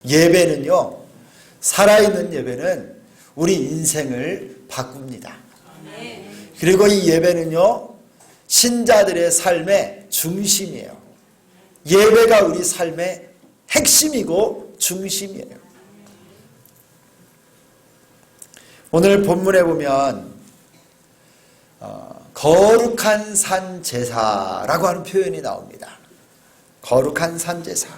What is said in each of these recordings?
예배는요, 살아있는 예배는 우리 인생을 바꿉니다. 그리고 이 예배는요, 신자들의 삶의 중심이에요. 예배가 우리 삶의 핵심이고 중심이에요. 오늘 본문에 보면 거룩한 산 제사라고 하는 표현이 나옵니다. 거룩한 산 제사.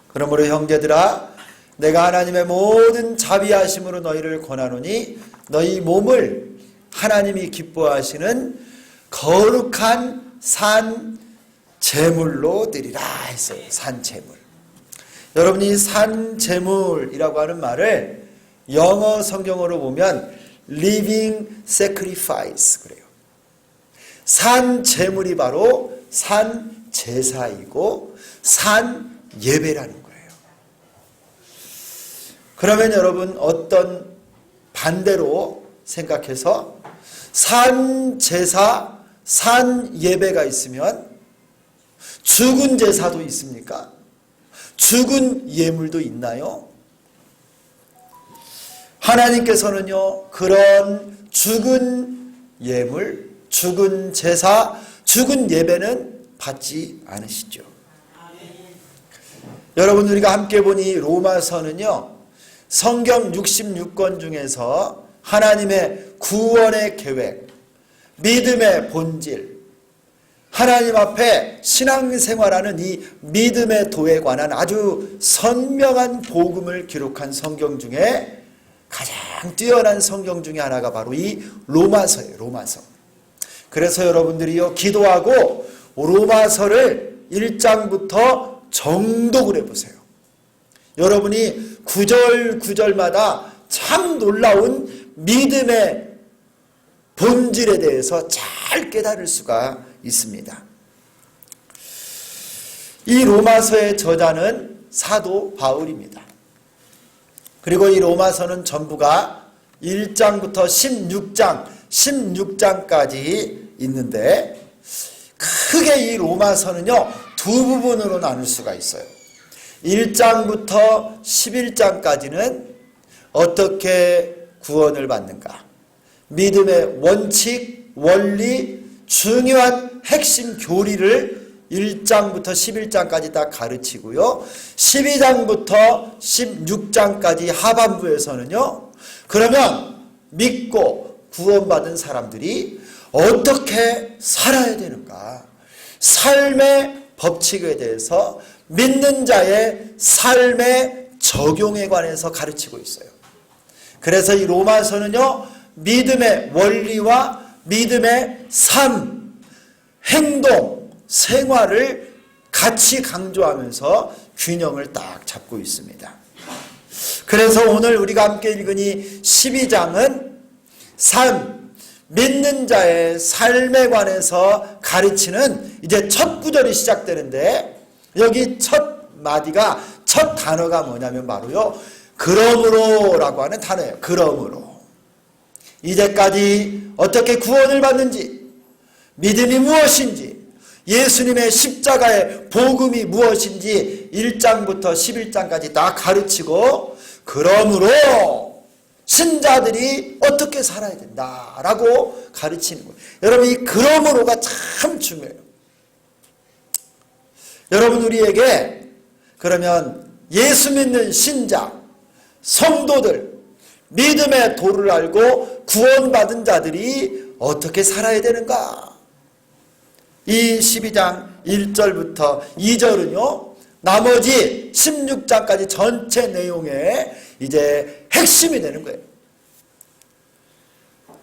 그러므로 형제들아, 내가 하나님의 모든 자비하심으로 너희를 권하노니 너희 몸을 하나님이 기뻐하시는 거룩한 산 제물로 드리라 했어요. 산 제물. 여러분이 산 제물이라고 하는 말을 영어 성경으로 보면 living sacrifice 그래요. 산 제물이 바로 산 제사이고 산 예배라는 거예요. 그러면 여러분 어떤 반대로 생각해서 산 제사, 산 예배가 있으면 죽은 제사도 있습니까? 죽은 예물도 있나요? 하나님께서는요, 그런 죽은 예물, 죽은 제사, 죽은 예배는 받지 않으시죠. 여러분, 우리가 함께 보니 로마서는요, 성경 66권 중에서 하나님의 구원의 계획, 믿음의 본질, 하나님 앞에 신앙생활하는 이 믿음의 도에 관한 아주 선명한 복음을 기록한 성경 중에 가장 뛰어난 성경 중에 하나가 바로 이 로마서예요. 로마서. 그래서 여러분들이요, 기도하고 로마서를 1장부터 정독을 해보세요. 여러분이 구절구절마다 참 놀라운 믿음의 본질에 대해서 잘 깨달을 수가 있습니다. 이 로마서의 저자는 사도 바울입니다. 그리고 이 로마서는 전부가 1장부터 16장까지 있는데, 크게 이 로마서는요, 두 부분으로 나눌 수가 있어요. 1장부터 11장까지는 어떻게 구원을 받는가, 믿음의 원칙, 원리, 중요한 핵심 교리를 1장부터 11장까지 다 가르치고요, 12장부터 16장까지 하반부에서는요, 그러면 믿고 구원받은 사람들이 어떻게 살아야 되는가, 삶의 법칙에 대해서 믿는 자의 삶의 적용에 관해서 가르치고 있어요. 그래서 이 로마서는요, 믿음의 원리와 믿음의 삶, 행동, 생활을 같이 강조하면서 균형을 딱 잡고 있습니다. 그래서 오늘 우리가 함께 읽은 이 12장은 삶, 믿는 자의 삶에 관해서 가르치는 이제 첫 구절이 시작되는데, 여기 첫 마디가, 첫 단어가 뭐냐면 바로요, 그러므로 라고 하는 단어예요. 그러므로. 이제까지 어떻게 구원을 받는지, 믿음이 무엇인지, 예수님의 십자가의 복음이 무엇인지 1장부터 11장까지 다 가르치고, 그러므로 신자들이 어떻게 살아야 된다라고 가르치는 거예요. 여러분, 이 그러므로가 참 중요해요. 여러분, 우리에게 그러면 예수 믿는 신자, 성도들, 믿음의 도를 알고 구원받은 자들이 어떻게 살아야 되는가? 이 12장 1절부터 2절은요, 나머지 16장까지 전체 내용의 이제 핵심이 되는 거예요.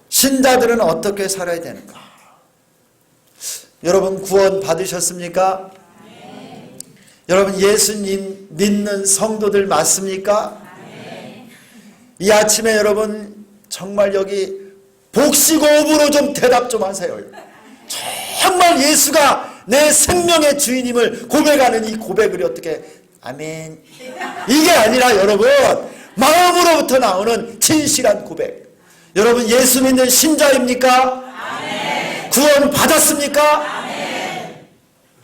신자들은 어떻게 살아야 되는가? 여러분, 구원 받으셨습니까? 네. 여러분, 예수님 믿는 성도들 맞습니까? 네. 이 아침에 여러분, 정말 여기 복식호흡으로 좀 대답 좀 하세요. 정말 예수가 내 생명의 주인임을 고백하는 이 고백을 어떻게, 아멘, 이게 아니라 여러분, 마음으로부터 나오는 진실한 고백. 여러분, 예수 믿는 신자입니까? 아멘. 구원 받았습니까? 아멘.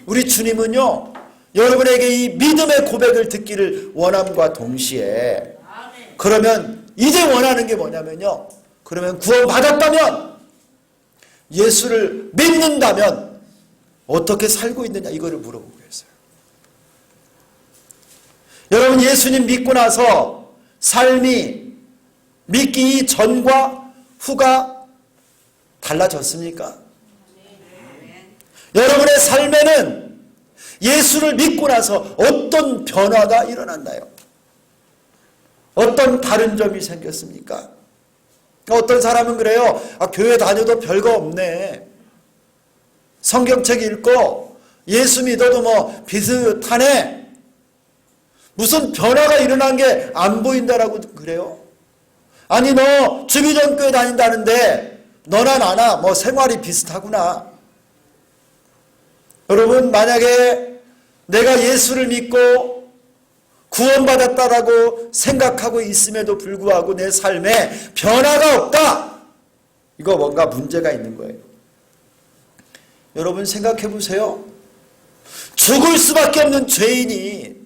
우리 주님은요, 여러분에게 이 믿음의 고백을 듣기를 원함과 동시에, 그러면 이제 원하는 게 뭐냐면요, 그러면 구원받았다면, 예수를 믿는다면 어떻게 살고 있느냐, 이거를 물어보겠어요. 여러분, 예수님 믿고 나서 삶이 믿기 전과 후가 달라졌습니까? 여러분의 삶에는 예수를 믿고 나서 어떤 변화가 일어났나요? 어떤 다른 점이 생겼습니까? 어떤 사람은 그래요. 교회 다녀도 별거 없네. 성경책 읽고 예수 믿어도 뭐 비슷하네. 무슨 변화가 일어난 게 안 보인다라고 그래요. 아니, 너 주기전교회 다닌다는데 너나 나나 뭐 생활이 비슷하구나. 여러분, 만약에 내가 예수를 믿고 구원받았다라고 생각하고 있음에도 불구하고 내 삶에 변화가 없다, 이거 뭔가 문제가 있는 거예요. 여러분, 생각해 보세요. 죽을 수밖에 없는 죄인이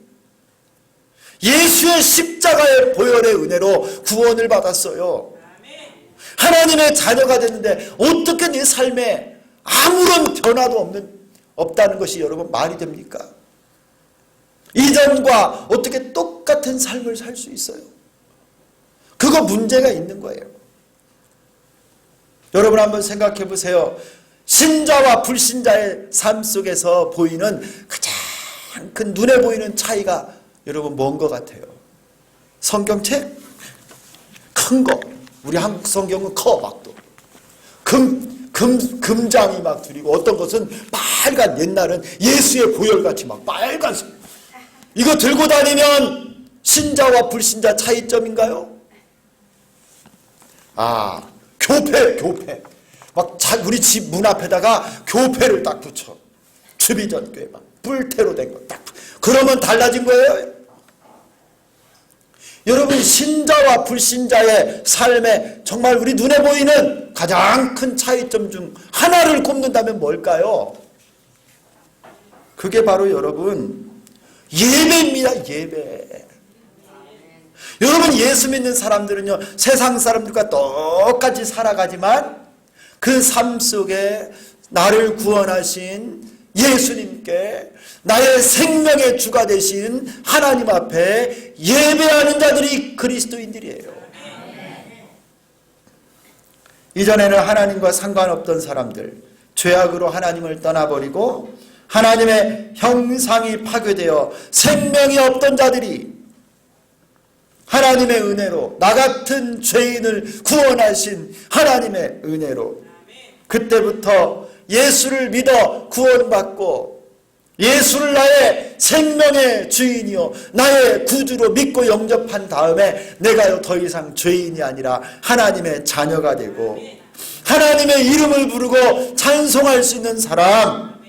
예수의 십자가의 보혈의 은혜로 구원을 받았어요. 하나님의 자녀가 됐는데 어떻게 내 삶에 아무런 변화도 없다는 것이 여러분 말이 됩니까? 이전과 어떻게 똑같은 삶을 살 수 있어요? 그거 문제가 있는 거예요. 여러분, 한번 생각해 보세요. 신자와 불신자의 삶 속에서 보이는 가장 큰 눈에 보이는 차이가 여러분 뭔 것 같아요? 성경책? 큰 거. 우리 한국 성경은 커, 막 또. 금장이 막 들이고, 어떤 것은 빨간, 옛날은 예수의 보혈같이 막 빨간색. 이거 들고 다니면 신자와 불신자 차이점인가요? 교패. 막 우리 집 문 앞에다가 교패를 딱 붙여. 주비전교회 막 뿔테로 된 거 딱. 그러면 달라진 거예요? 여러분, 신자와 불신자의 삶에 정말 우리 눈에 보이는 가장 큰 차이점 중 하나를 꼽는다면 뭘까요? 그게 바로 여러분 예배입니다. 예배. 여러분, 예수 믿는 사람들은요, 세상 사람들과 똑같이 살아가지만 그 삶 속에 나를 구원하신 예수님께 나의 생명의 주가 되신 하나님 앞에 예배하는 자들이 그리스도인들이에요. 이전에는 하나님과 상관없던 사람들, 죄악으로 하나님을 떠나버리고 하나님의 형상이 파괴되어 생명이 없던 자들이 하나님의 은혜로, 나 같은 죄인을 구원하신 하나님의 은혜로 그때부터 예수를 믿어 구원받고 예수를 나의 생명의 주인이요 나의 구주로 믿고 영접한 다음에 내가 더 이상 죄인이 아니라 하나님의 자녀가 되고 하나님의 이름을 부르고 찬송할 수 있는 사람,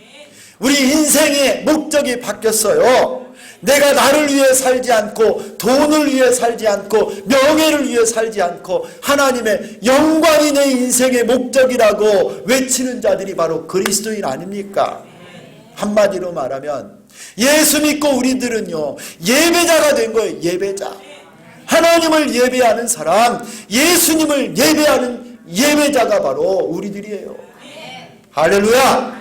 우리 인생의 목적이 바뀌었어요. 내가 나를 위해 살지 않고 돈을 위해 살지 않고 명예를 위해 살지 않고 하나님의 영광이 내 인생의 목적이라고 외치는 자들이 바로 그리스도인 아닙니까? 한마디로 말하면 예수 믿고 우리들은요 예배자가 된 거예요. 예배자. 하나님을 예배하는 사람, 예수님을 예배하는 예배자가 바로 우리들이에요. 할렐루야.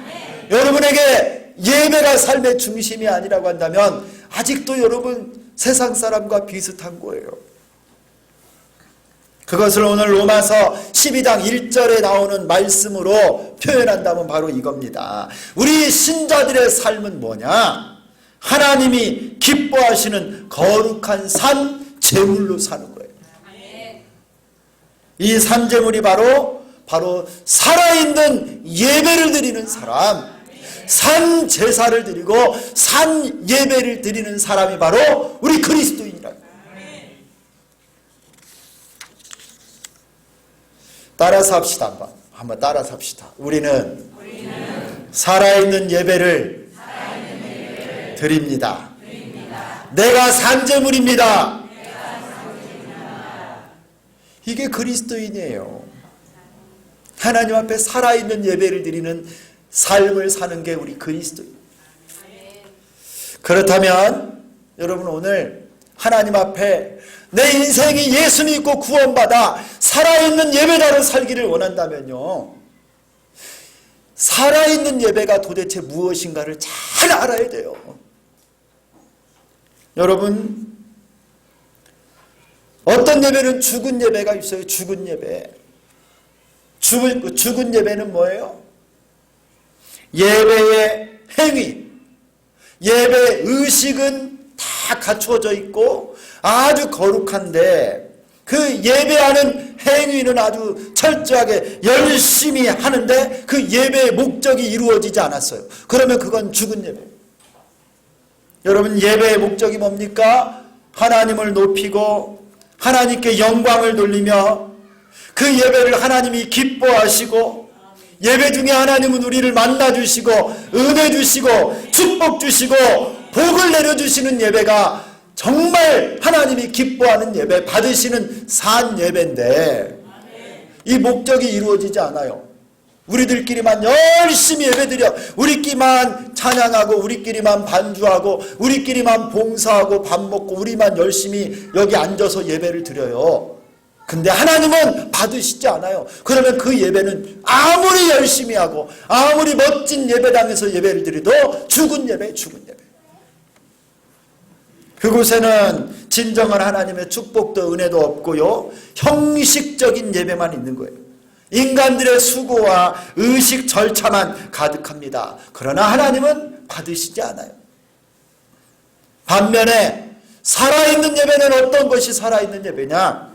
여러분에게 예배가 삶의 중심이 아니라고 한다면 아직도 여러분 세상 사람과 비슷한 거예요. 그것을 오늘 로마서 12장 1절에 나오는 말씀으로 표현한다면 바로 이겁니다. 우리 신자들의 삶은 뭐냐? 하나님이 기뻐하시는 거룩한 산 제물로 사는 거예요. 이 산 제물이 바로 살아있는 예배를 드리는 사람, 산 제사를 드리고 산 예배를 드리는 사람이 바로 우리 그리스도인이라. 따라서 합시다. 한번 따라서 합시다. 우리는 살아있는 예배를 드립니다. 내가 산제물입니다. 이게 그리스도인이에요. 하나님 앞에 살아있는 예배를 드리는 삶을 사는 게 우리 그리스도인. 그렇다면 여러분 오늘 하나님 앞에 내 인생이 예수 믿고 구원받아 살아있는 예배자로 살기를 원한다면요, 살아있는 예배가 도대체 무엇인가를 잘 알아야 돼요. 여러분, 어떤 예배는 죽은 예배가 있어요. 죽은 예배. 죽은 예배는 뭐예요? 예배의 행위, 예배 의식은 다 갖추어져 있고 아주 거룩한데 그 예배하는 행위는 아주 철저하게 열심히 하는데 그 예배의 목적이 이루어지지 않았어요. 그러면 그건 죽은 예배. 여러분, 예배의 목적이 뭡니까? 하나님을 높이고 하나님께 영광을 돌리며 그 예배를 하나님이 기뻐하시고 예배 중에 하나님은 우리를 만나주시고 은혜 주시고 축복 주시고 복을 내려주시는 예배가 정말 하나님이 기뻐하는 예배, 받으시는 산 예배인데 이 목적이 이루어지지 않아요. 우리들끼리만 열심히 예배드려, 우리끼리만 찬양하고 우리끼리만 반주하고 우리끼리만 봉사하고 밥 먹고 우리만 열심히 여기 앉아서 예배를 드려요. 근데 하나님은 받으시지 않아요. 그러면 그 예배는 아무리 열심히 하고 아무리 멋진 예배당에서 예배를 드려도 죽은 예배, 죽은 예배. 그곳에는 진정한 하나님의 축복도 은혜도 없고요, 형식적인 예배만 있는 거예요. 인간들의 수고와 의식 절차만 가득합니다. 그러나 하나님은 받으시지 않아요. 반면에 살아있는 예배는 어떤 것이 살아있는 예배냐?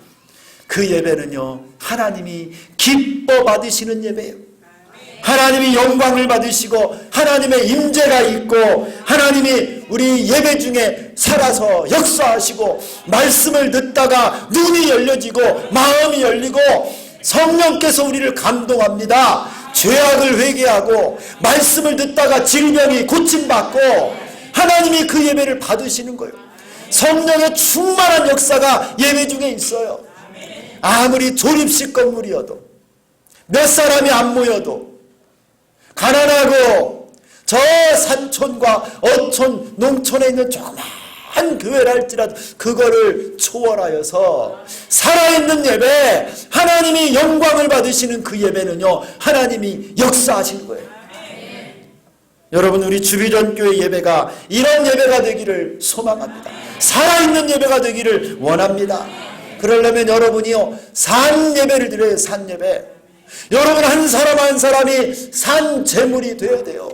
그 예배는요, 하나님이 기뻐 받으시는 예배예요. 하나님이 영광을 받으시고 하나님의 임재가 있고 하나님이 우리 예배 중에 살아서 역사하시고 말씀을 듣다가 눈이 열려지고 마음이 열리고 성령께서 우리를 감동합니다. 죄악을 회개하고 말씀을 듣다가 질병이 고침받고 하나님이 그 예배를 받으시는 거예요. 성령의 충만한 역사가 예배 중에 있어요. 아무리 조립식 건물이어도 몇 사람이 안 모여도 가난하고 저 산촌과 어촌, 농촌에 있는 조그만 교회를 할지라도 그거를 초월하여서 살아있는 예배, 하나님이 영광을 받으시는 그 예배는요, 하나님이 역사하시는 거예요. 여러분, 우리 주비전교회 예배가 이런 예배가 되기를 소망합니다. 살아있는 예배가 되기를 원합니다. 그러려면 여러분이요, 산 예배를 드려요. 산 예배. 여러분, 한 사람 한 사람이 산 제물이 되어야 돼요.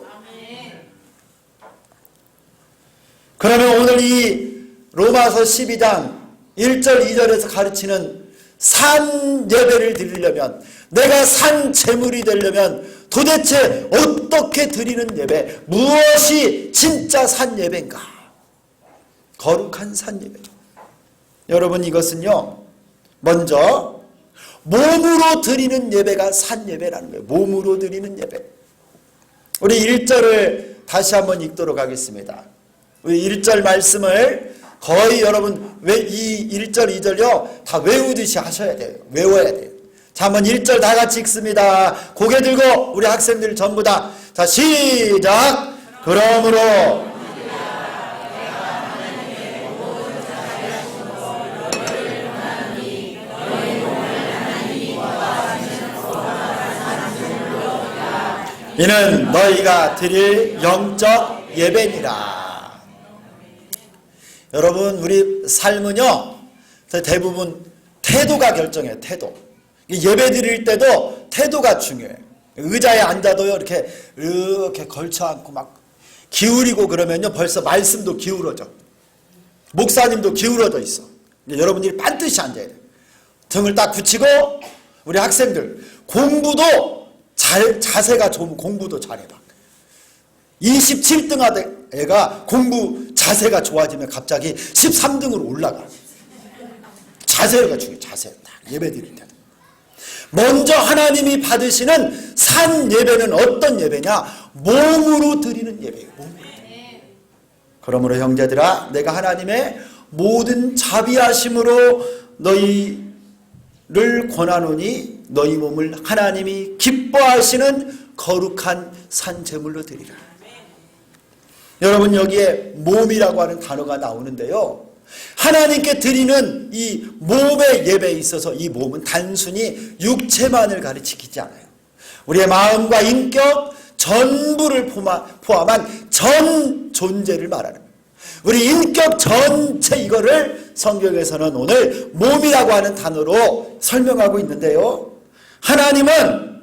그러면 오늘 이 로마서 12장 1절 2절에서 가르치는 산 예배를 드리려면, 내가 산 제물이 되려면 도대체 어떻게 드리는 예배, 무엇이 진짜 산 예배인가? 거룩한 산 예배죠. 여러분, 이것은요, 먼저 몸으로 드리는 예배가 산 예배라는 거예요. 몸으로 드리는 예배. 우리 1절을 다시 한번 읽도록 하겠습니다. 우리 1절 말씀을 거의 여러분 이 1절 2절요 다 외우듯이 하셔야 돼요. 외워야 돼요. 자, 한번 1절 다 같이 읽습니다. 고개 들고 우리 학생들 전부 다. 자, 시작. 그러므로 이는 너희가 드릴 영적 예배니라. 여러분, 우리 삶은요 대부분 태도가 결정해요. 태도. 예배 드릴 때도 태도가 중요해요. 의자에 앉아도요 이렇게 걸쳐 앉고 막 기울이고 그러면요 벌써 말씀도 기울어져. 목사님도 기울어져 있어. 여러분들이 반드시 앉아야 돼요. 등을 딱 붙이고, 우리 학생들 공부도 자세가 좋으면 공부도 잘해봐. 27등 하던 애가 공부 자세가 좋아지면 갑자기 13등으로 올라가. 자세가 중요해. 자세. 딱 예배 드릴 때. 먼저 하나님이 받으시는 산 예배는 어떤 예배냐? 몸으로 드리는 예배예요. 몸으로. 그러므로 형제들아, 내가 하나님의 모든 자비하심으로 너희를 권하노니 너희 몸을 하나님이 기뻐하시는 거룩한 산 제물로 드리라. 여러분 여기에 몸이라고 하는 단어가 나오는데요. 하나님께 드리는 이 몸의 예배에 있어서 이 몸은 단순히 육체만을 가르치지 않아요. 우리의 마음과 인격 전부를 포함한 전 존재를 말하는 거예요. 우리 인격 전체 이거를 성경에서는 오늘 몸이라고 하는 단어로 설명하고 있는데요. 하나님은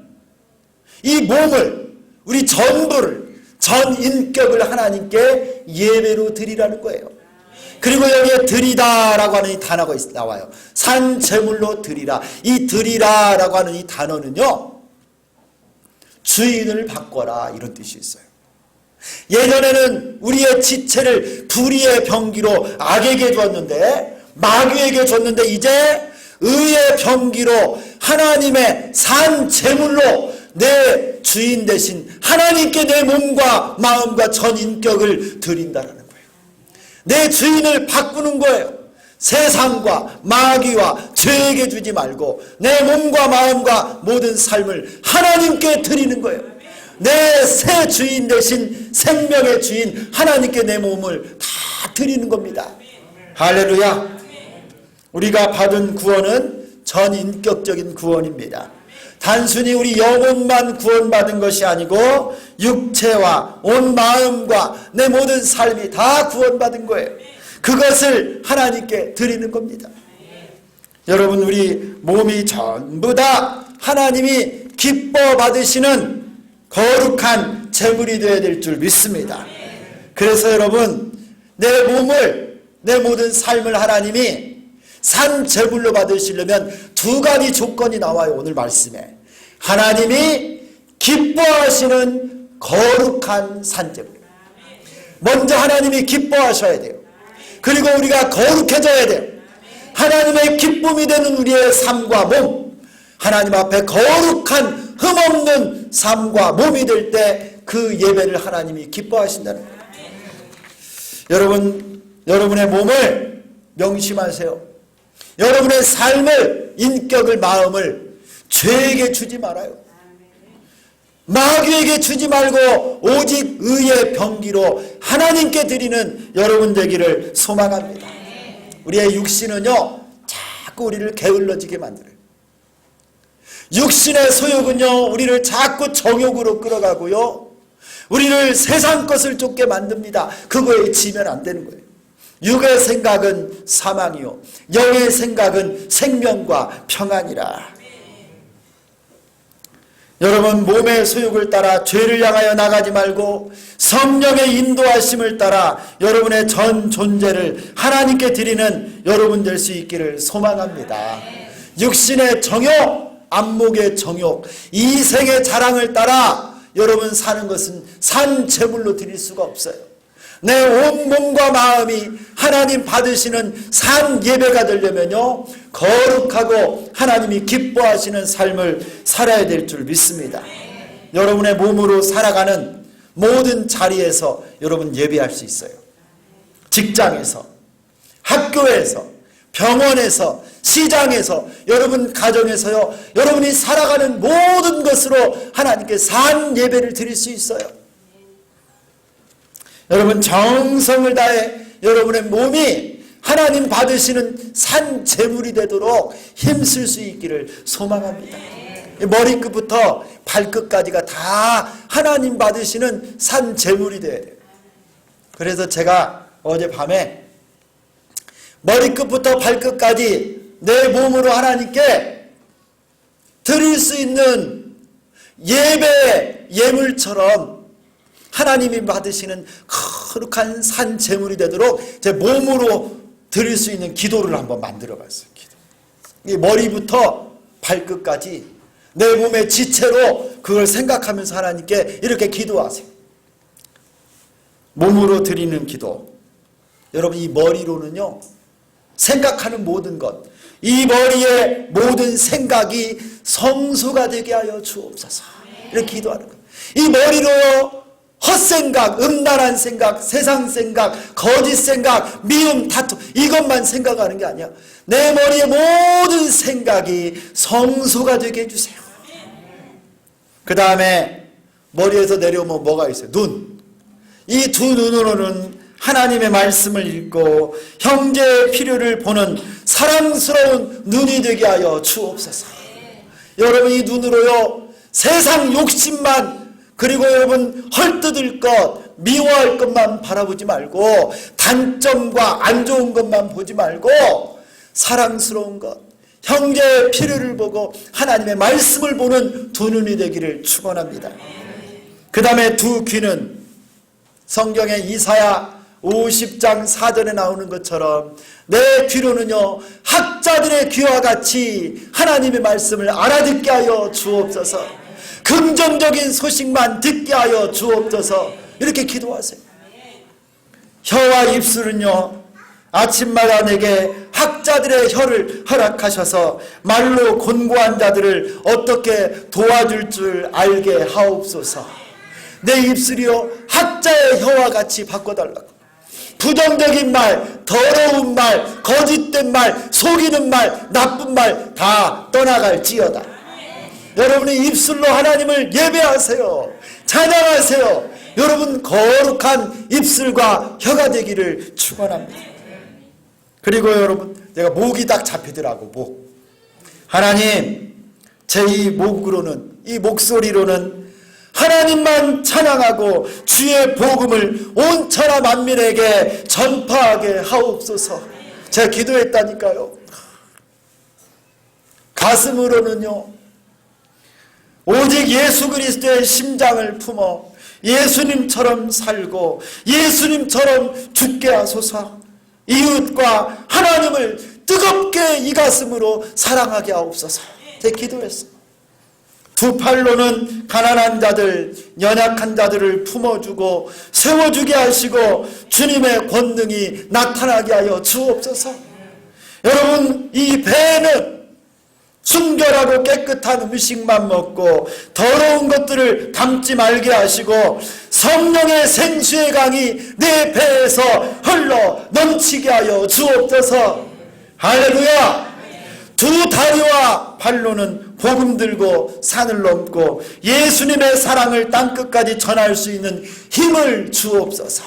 이 몸을 우리 전부를 전 인격을 하나님께 예배로 드리라는 거예요. 그리고 여기에 드리다라고 하는 이 단어가 나와요. 산 제물로 드리라. 이 드리라라고 하는 이 단어는요, 주인을 바꿔라 이런 뜻이 있어요. 예전에는 우리의 지체를 불의의 병기로 악에게 줬는데, 마귀에게 줬는데, 이제 의의 병기로 하나님의 산 제물로 내 주인 대신 하나님께 내 몸과 마음과 전 인격을 드린다라는 거예요. 내 주인을 바꾸는 거예요. 세상과 마귀와 죄에게 주지 말고 내 몸과 마음과 모든 삶을 하나님께 드리는 거예요. 내 새 주인 대신 생명의 주인 하나님께 내 몸을 다 드리는 겁니다. 할렐루야. 우리가 받은 구원은 전인격적인 구원입니다. 단순히 우리 영혼만 구원받은 것이 아니고 육체와 온 마음과 내 모든 삶이 다 구원받은 거예요. 그것을 하나님께 드리는 겁니다. 여러분 우리 몸이 전부 다 하나님이 기뻐 받으시는 거룩한 제물이 되어야 될 줄 믿습니다. 그래서 여러분 내 몸을 내 모든 삶을 하나님이 산 제물로 받으시려면 두 가지 조건이 나와요. 오늘 말씀에 하나님이 기뻐하시는 거룩한 산 제물. 먼저 하나님이 기뻐하셔야 돼요. 그리고 우리가 거룩해져야 돼요. 하나님의 기쁨이 되는 우리의 삶과 몸, 하나님 앞에 거룩한 흠없는 삶과 몸이 될 때 그 예배를 하나님이 기뻐하신다는 거예요. 여러분의 몸을 명심하세요. 여러분의 삶을, 인격을, 마음을 죄에게 주지 말아요. 마귀에게 주지 말고 오직 의의 병기로 하나님께 드리는 여러분 되기를 소망합니다. 우리의 육신은요 자꾸 우리를 게을러지게 만들어요. 육신의 소욕은요 우리를 자꾸 정욕으로 끌어가고요, 우리를 세상 것을 쫓게 만듭니다. 그거에 지면 안 되는 거예요. 육의 생각은 사망이요 영의 생각은 생명과 평안이라. 여러분 몸의 소욕을 따라 죄를 향하여 나가지 말고 성령의 인도하심을 따라 여러분의 전 존재를 하나님께 드리는 여러분 될 수 있기를 소망합니다. 육신의 정욕, 안목의 정욕, 이생의 자랑을 따라 여러분 사는 것은 산 제물로 드릴 수가 없어요. 내 온 몸과 마음이 하나님 받으시는 산 예배가 되려면요 거룩하고 하나님이 기뻐하시는 삶을 살아야 될 줄 믿습니다. 여러분의 몸으로 살아가는 모든 자리에서 여러분 예배할 수 있어요. 직장에서, 학교에서, 병원에서, 시장에서, 여러분 가정에서요 여러분이 살아가는 모든 것으로 하나님께 산 예배를 드릴 수 있어요. 여러분 정성을 다해 여러분의 몸이 하나님 받으시는 산 제물이 되도록 힘쓸 수 있기를 소망합니다. 머리끝부터 발끝까지가 다 하나님 받으시는 산 제물이 돼야 돼요. 그래서 제가 어젯밤에 머리끝부터 발끝까지 내 몸으로 하나님께 드릴 수 있는 예배 예물처럼 하나님이 받으시는 거룩한 산 제물이 되도록 제 몸으로 드릴 수 있는 기도를 한번 만들어 봤어요. 이 머리부터 발끝까지 내 몸의 지체로 그걸 생각하면서 하나님께 이렇게 기도하세요. 몸으로 드리는 기도. 여러분 이 머리로는요 생각하는 모든 것, 이 머리의 모든 생각이 성소가 되게 하여 주옵소서 이렇게 기도하는 거예요. 이 머리로 헛생각, 음란한 생각, 세상 생각, 거짓 생각, 미움, 다툼 이것만 생각하는 게 아니야. 내 머리의 모든 생각이 성소가 되게 해주세요. 그 다음에 머리에서 내려오면 뭐가 있어요? 눈. 이 두 눈으로는 하나님의 말씀을 읽고 형제의 필요를 보는 사랑스러운 눈이 되게 하여 주옵소서. 여러분, 이 눈으로요, 세상 욕심만, 그리고 여러분 헐뜯을 것, 미워할 것만 바라보지 말고 단점과 안 좋은 것만 보지 말고 사랑스러운 것, 형제의 필요를 보고 하나님의 말씀을 보는 두 눈이 되기를 축원합니다. 그 다음에 두 귀는 성경의 이사야 50장 4절에 나오는 것처럼 내 귀로는요, 학자들의 귀와 같이 하나님의 말씀을 알아듣게 하여 주옵소서. 긍정적인 소식만 듣게 하여 주옵소서. 이렇게 기도하세요. 혀와 입술은요, 아침마다 내게 학자들의 혀를 허락하셔서 말로 곤고한 자들을 어떻게 도와줄 줄 알게 하옵소서. 내 입술이요, 학자의 혀와 같이 바꿔달라고. 부정적인 말, 더러운 말, 거짓된 말, 속이는 말, 나쁜 말 다 떠나갈지어다. 여러분의 입술로 하나님을 예배하세요. 찬양하세요. 여러분 거룩한 입술과 혀가 되기를 축원합니다. 그리고 여러분, 내가 목이 딱 잡히더라고. 목. 하나님, 제 이 목으로는, 이 목소리로는 하나님만 찬양하고 주의 복음을 온 천하 만민에게 전파하게 하옵소서. 제가 기도했다니까요. 가슴으로는요, 오직 예수 그리스도의 심장을 품어 예수님처럼 살고 예수님처럼 죽게 하소서. 이웃과 하나님을 뜨겁게 이 가슴으로 사랑하게 하옵소서. 제가 기도했어요. 두 팔로는 가난한 자들, 연약한 자들을 품어주고 세워주게 하시고 주님의 권능이 나타나게 하여 주옵소서. 여러분, 이 배는 순결하고 깨끗한 음식만 먹고 더러운 것들을 담지 말게 하시고 성령의 생수의 강이 내 배에서 흘러 넘치게 하여 주옵소서. 할렐루야. 두 다리와 발로는 복음 들고 산을 넘고 예수님의 사랑을 땅끝까지 전할 수 있는 힘을 주옵소서.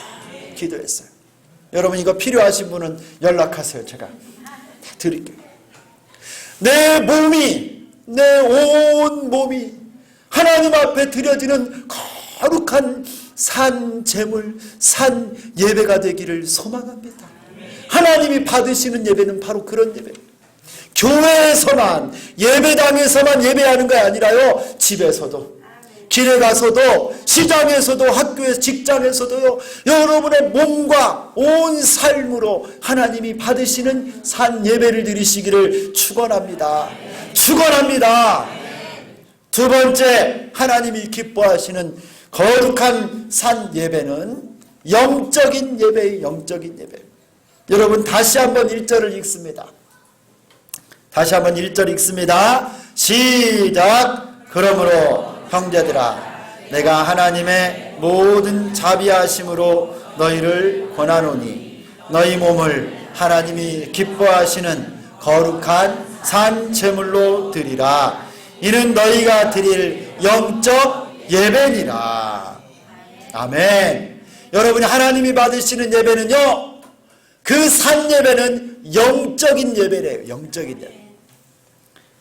기도했어요. 여러분, 이거 필요하신 분은 연락하세요. 제가 다 드릴게요. 내 몸이, 내 온 몸이 하나님 앞에 드려지는 거룩한 산 제물, 산 예배가 되기를 소망합니다. 하나님이 받으시는 예배는 바로 그런 예배입니다. 교회에서만, 예배당에서만 예배하는 게 아니라요, 집에서도, 길에 가서도, 시장에서도, 학교에서, 직장에서도요, 여러분의 몸과 온 삶으로 하나님이 받으시는 산 예배를 드리시기를 축원합니다. 축원합니다. 두 번째, 하나님이 기뻐하시는 거룩한 산 예배는 영적인 예배의 영적인 예배. 여러분, 다시 한번 1절을 읽습니다. 다시 한번 1절 읽습니다. 시작. 그러므로 형제들아, 내가 하나님의 모든 자비하심으로 너희를 권하노니 너희 몸을 하나님이 기뻐하시는 거룩한 산 제물로 드리라. 이는 너희가 드릴 영적 예배니라. 아멘. 여러분이 하나님이 받으시는 예배는요, 그 산 예배는 영적인 예배래요. 영적인 예배.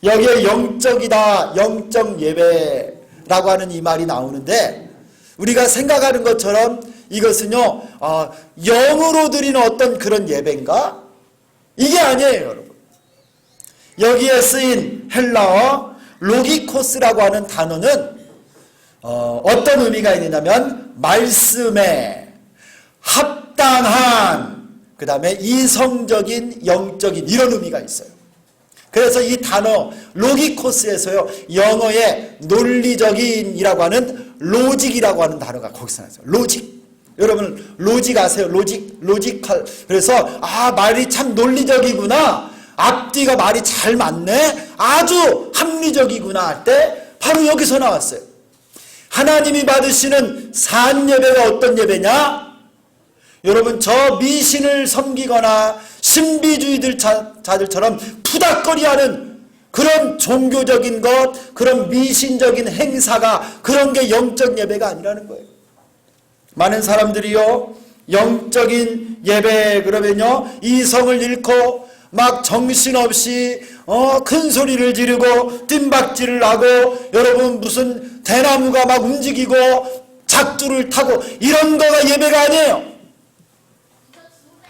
여기에 영적이다, 영적 예배라고 하는 이 말이 나오는데, 우리가 생각하는 것처럼 이것은요, 영으로 드리는 어떤 그런 예배인가? 이게 아니에요, 여러분. 여기에 쓰인 헬라어 로기코스라고 하는 단어는 어떤 의미가 있느냐면 말씀에 합당한, 그 다음에 이성적인, 영적인, 이런 의미가 있어요. 그래서 이 단어 로기코스에서요, 영어의 논리적인이라고 하는 로직이라고 하는 단어가 거기서 나왔어요. 로직. 여러분 로직 아세요? 로지컬. 그래서 말이 참 논리적이구나, 앞뒤가 말이 잘 맞네, 아주 합리적이구나 할 때 바로 여기서 나왔어요. 하나님이 받으시는 산 예배가 어떤 예배냐? 여러분, 저 미신을 섬기거나 신비주의들 자들처럼 푸닥거리하는 그런 종교적인 것, 그런 미신적인 행사가, 그런 게 영적 예배가 아니라는 거예요. 많은 사람들이요, 영적인 예배 그러면요, 이성을 잃고 막 정신없이 큰 소리를 지르고 뜀박질을 하고, 여러분 무슨 대나무가 막 움직이고 작두를 타고 이런 거가 예배가 아니에요.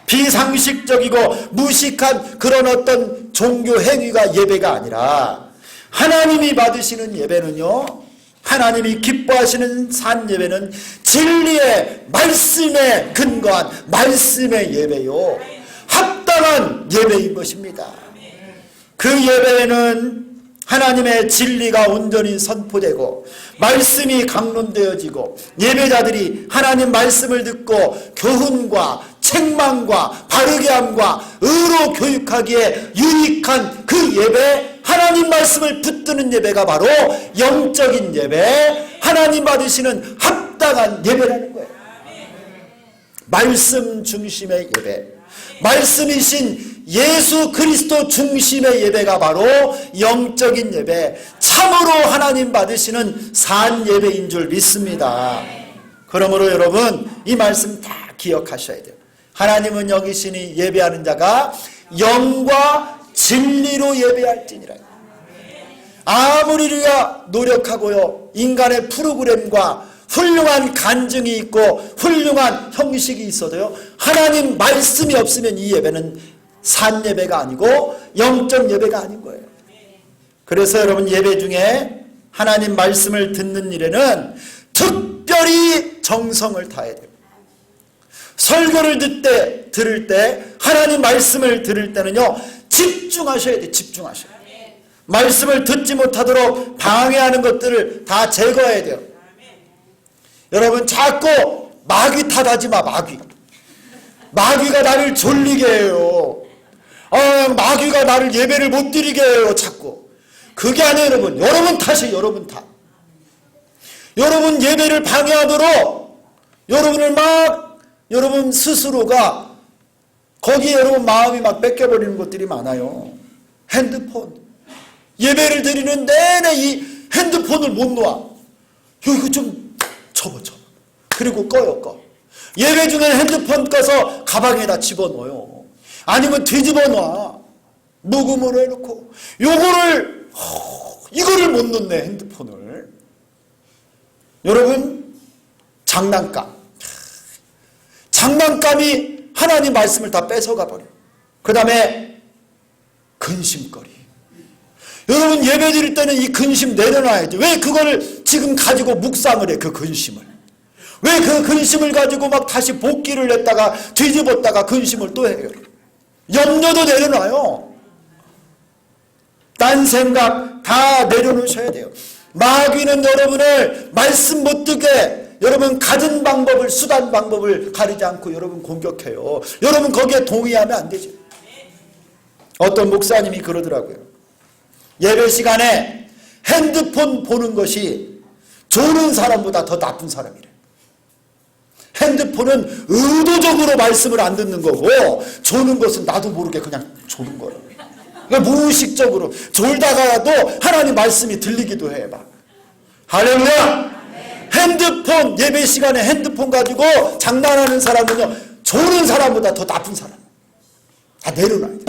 비상식적이고 무식한 그런 어떤 종교 행위가 예배가 아니라, 하나님이 받으시는 예배는요, 하나님이 기뻐하시는 산 예배는 진리의 말씀에 근거한 말씀의 예배요, 합당한 예배인 것입니다. 그 예배에는 하나님의 진리가 온전히 선포되고 말씀이 강론되어지고, 예배자들이 하나님 말씀을 듣고 교훈과 책망과 바르게함과 의로 교육하기에 유익한 그 예배, 하나님 말씀을 붙드는 예배가 바로 영적인 예배, 하나님 받으시는 합당한 예배라는 거예요. 말씀 중심의 예배, 말씀이신 예수 그리스도 중심의 예배가 바로 영적인 예배, 참으로 하나님 받으시는 산 예배인 줄 믿습니다. 그러므로 여러분, 이 말씀 다 기억하셔야 돼요. 하나님은 여기시니 예배하는 자가 영과 진리로 예배할지니라. 아무리 우리가 노력하고요, 인간의 프로그램과 훌륭한 간증이 있고 훌륭한 형식이 있어도요, 하나님 말씀이 없으면 이 예배는 산 예배가 아니고 영적 예배가 아닌 거예요. 그래서 여러분, 예배 중에 하나님 말씀을 듣는 일에는 특별히 정성을 다해야 돼요. 설교를 들을 때, 하나님 말씀을 들을 때는요, 집중하셔야 돼요. 집중하셔야 돼요. 말씀을 듣지 못하도록 방해하는 것들을 다 제거해야 돼요. 여러분, 자꾸 마귀 탓하지 마. 마귀가 나를 졸리게 해요. 마귀가 나를 예배를 못 드리게 해요. 자꾸. 그게 아니에요. 여러분 탓이에요. 여러분 탓. 여러분 예배를 방해하도록 여러분 스스로가 거기에 여러분 마음이 막 뺏겨버리는 것들이 많아요. 핸드폰. 예배를 드리는 내내 이 핸드폰을 못 놓아. 이거 좀 접어. 그리고 꺼. 예배 중에 핸드폰 꺼서 가방에다 집어넣어요. 아니면 뒤집어 놔. 녹음으로 해놓고. 이거를 못 넣네, 핸드폰을. 여러분, 장난감이 하나님 말씀을 다 뺏어가 버려요. 그 다음에 근심거리. 여러분, 예배 드릴 때는 이 근심 내려놔야죠. 왜 그거를 지금 가지고 묵상을 해, 그 근심을. 왜 그 근심을 가지고 막 다시 복기를 했다가 뒤집었다가 근심을 또 해요. 염려도 내려놔요. 딴 생각 다 내려놓으셔야 돼요. 마귀는 여러분을 말씀 못 듣게, 여러분 가진 방법을, 수단 방법을 가리지 않고 여러분 공격해요. 여러분 거기에 동의하면 안 되죠. 어떤 목사님이 그러더라고요. 예배 시간에 핸드폰 보는 것이 조는 사람보다 더 나쁜 사람이래. 핸드폰은 의도적으로 말씀을 안 듣는 거고, 조는 것은 나도 모르게 그냥 조는 거예요. 그러니까 무의식적으로 졸다가도 하나님 말씀이 들리기도 해. 막. 할렐루야! 핸드폰, 예배 시간에 핸드폰 가지고 장난하는 사람은요, 조는 사람보다 더 나쁜 사람. 다 내려놔야 돼요.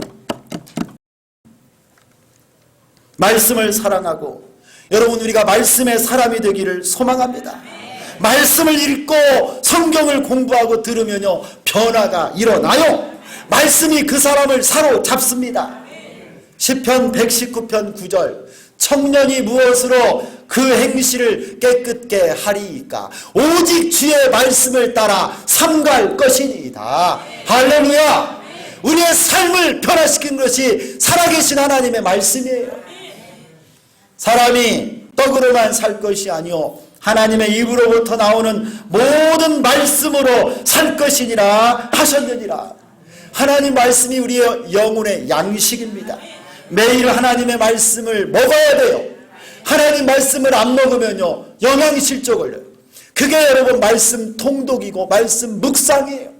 말씀을 사랑하고, 여러분 우리가 말씀의 사람이 되기를 소망합니다. 말씀을 읽고 성경을 공부하고 들으면요, 변화가 일어나요. 말씀이 그 사람을 사로잡습니다. 시편 119편 9절, 청년이 무엇으로 그 행실을 깨끗게 하리이까? 오직 주의 말씀을 따라 삼갈 것이니이다. 할렐루야! 우리의 삶을 변화시킨 것이 살아계신 하나님의 말씀이에요. 사람이 떡으로만 살 것이 아니요 하나님의 입으로부터 나오는 모든 말씀으로 살 것이니라 하셨느니라. 하나님 말씀이 우리의 영혼의 양식입니다. 매일 하나님의 말씀을 먹어야 돼요. 하나님 말씀을 안 먹으면요, 영양실조 걸려요. 그게 여러분 말씀 통독이고 말씀 묵상이에요.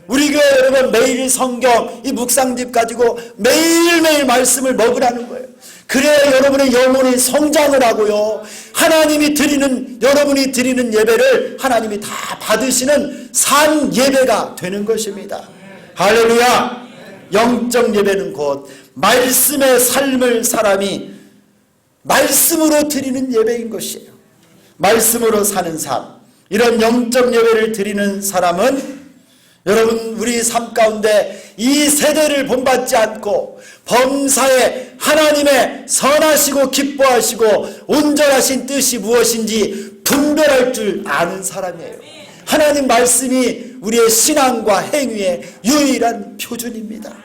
우리 교회 여러분 매일 성경 이 묵상집 가지고 매일매일 말씀을 먹으라는 거예요. 그래야 여러분의 영혼이 성장을 하고요, 여러분이 드리는 예배를 하나님이 다 받으시는 산 예배가 되는 것입니다. 할렐루야. 영적 예배는 곧 말씀의 삶을 사람이 말씀으로 드리는 예배인 것이에요. 말씀으로 사는 삶, 이런 영적 예배를 드리는 사람은 여러분, 우리 삶 가운데 이 세대를 본받지 않고 범사에 하나님의 선하시고 기뻐하시고 온전하신 뜻이 무엇인지 분별할 줄 아는 사람이에요. 하나님 말씀이 우리의 신앙과 행위의 유일한 표준입니다.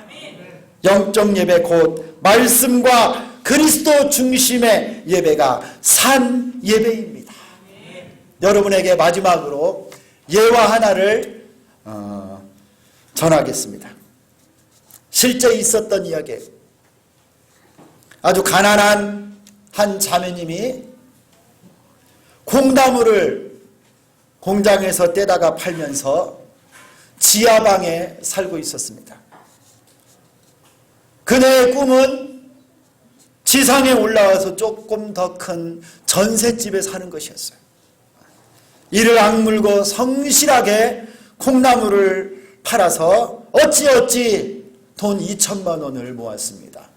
영적 예배 곧 말씀과 그리스도 중심의 예배가 산 예배입니다. 여러분에게 마지막으로 예화 하나를 전하겠습니다. 실제 있었던 이야기예요. 아주 가난한 한 자매님이 콩나물을 공장에서 떼다가 팔면서 지하방에 살고 있었습니다. 그녀의 꿈은 지상에 올라와서 조금 더 큰 전셋집에 사는 것이었어요. 이를 악물고 성실하게 콩나물을 팔아서 어찌어찌 돈 2천만 원을 모았습니다.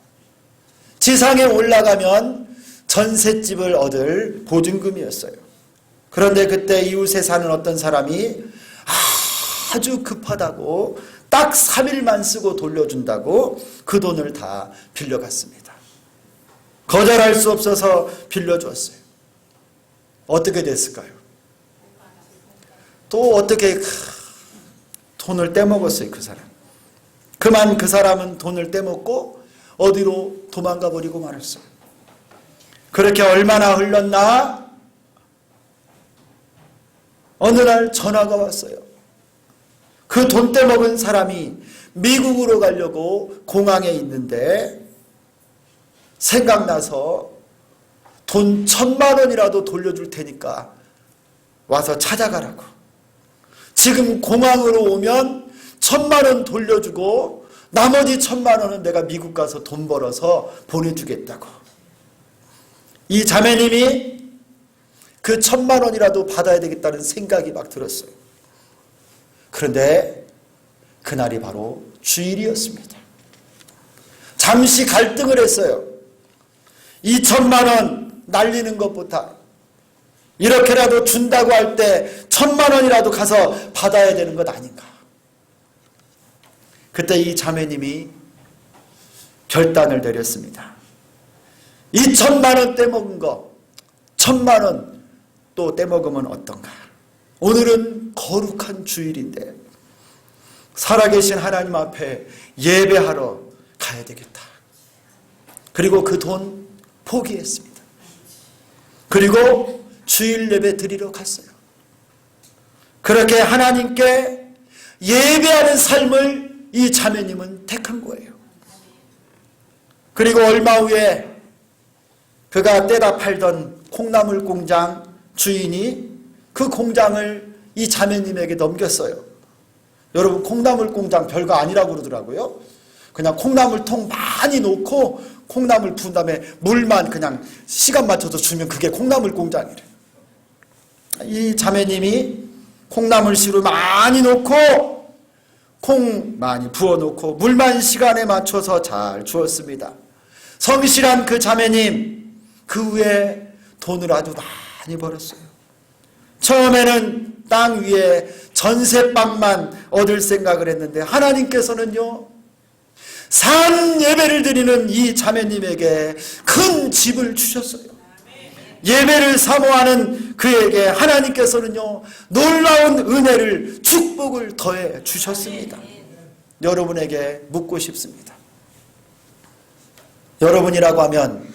지상에 올라가면 전셋집을 얻을 보증금이었어요. 그런데 그때 이웃에 사는 어떤 사람이 아주 급하다고 딱 3일만 쓰고 돌려준다고 그 돈을 다 빌려갔습니다. 거절할 수 없어서 빌려주었어요. 어떻게 됐을까요? 또 어떻게 돈을 떼먹었어요, 그 사람. 그만 그 사람은 돈을 떼먹고 어디로 도망가 버리고 말았어요. 그렇게 얼마나 흘렀나? 어느 날 전화가 왔어요. 그 돈 떼먹은 사람이 미국으로 가려고 공항에 있는데 생각나서 돈 1,000만 원이라도 돌려줄 테니까 와서 찾아가라고. 지금 공항으로 오면 1,000만 원 돌려주고 나머지 1,000만 원은 내가 미국 가서 돈 벌어서 보내주겠다고. 이 자매님이 그 1,000만 원이라도 받아야 되겠다는 생각이 막 들었어요. 그런데 그날이 바로 주일이었습니다. 잠시 갈등을 했어요. 2,000만 원 날리는 것보다 이렇게라도 준다고 할 때 1,000만 원이라도 가서 받아야 되는 것 아닌가. 그때 이 자매님이 결단을 내렸습니다. 2,000만 원 떼먹은 거 1,000만 원 또 떼먹으면 어떤가. 오늘은 거룩한 주일인데 살아계신 하나님 앞에 예배하러 가야 되겠다. 그리고 그 돈 포기했습니다. 그리고 주일 예배 드리러 갔어요. 그렇게 하나님께 예배하는 삶을 이 자매님은 택한 거예요. 그리고 얼마 후에 그가 떼다 팔던 콩나물 공장 주인이 그 공장을 이 자매님에게 넘겼어요. 여러분, 콩나물 공장 별거 아니라고 그러더라고요. 그냥 콩나물 통 많이 놓고 콩나물 부은 다음에 물만 그냥 시간 맞춰서 주면 그게 콩나물 공장이래요. 이 자매님이 콩나물 씨를 많이 놓고 콩 많이 부어놓고 물만 시간에 맞춰서 잘 주었습니다. 성실한 그 자매님, 그 후에 돈을 아주 많이 벌었어요. 처음에는 땅 위에 전셋방만 얻을 생각을 했는데 하나님께서는요, 산 예배를 드리는 이 자매님에게 큰 집을 주셨어요. 예배를 사모하는 그에게 하나님께서는요, 놀라운 은혜를, 축복을 더해 주셨습니다. 여러분에게 묻고 싶습니다. 여러분이라고 하면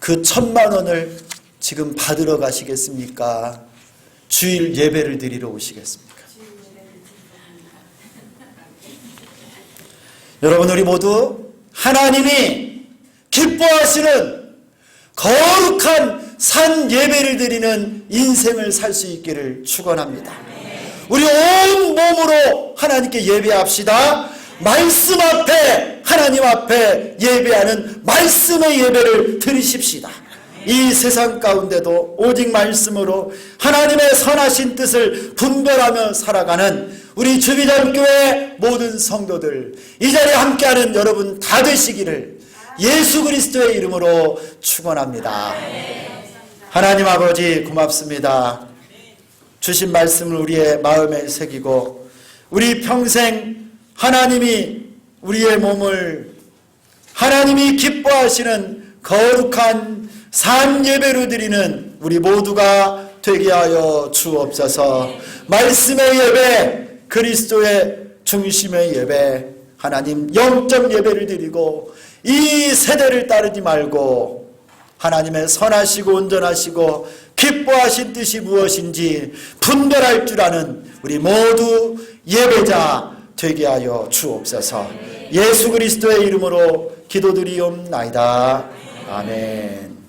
그 1,000만 원을 지금 받으러 가시겠습니까? 주일 예배를 드리러 오시겠습니까? 여러분, 우리 모두 하나님이 기뻐하시는 거룩한 산 예배를 드리는 인생을 살 수 있기를 축원합니다. 우리 온 몸으로 하나님께 예배합시다. 말씀 앞에 하나님 앞에 예배하는 말씀의 예배를 드리십시다. 이 세상 가운데도 오직 말씀으로 하나님의 선하신 뜻을 분별하며 살아가는 우리 주비전교회 모든 성도들, 이 자리에 함께하는 여러분 다 되시기를 예수 그리스도의 이름으로 축원합니다. 하나님 아버지 고맙습니다. 주신 말씀을 우리의 마음에 새기고 우리 평생 하나님이 우리의 몸을 하나님이 기뻐하시는 거룩한 산 예배로 드리는 우리 모두가 되게 하여 주옵소서. 말씀의 예배, 그리스도의 중심의 예배, 하나님 영적 예배를 드리고 이 세대를 따르지 말고 하나님의 선하시고 온전하시고 기뻐하신 뜻이 무엇인지 분별할 줄 아는 우리 모두 예배자 되게 하여 주옵소서. 예수 그리스도의 이름으로 기도드리옵나이다. 아멘.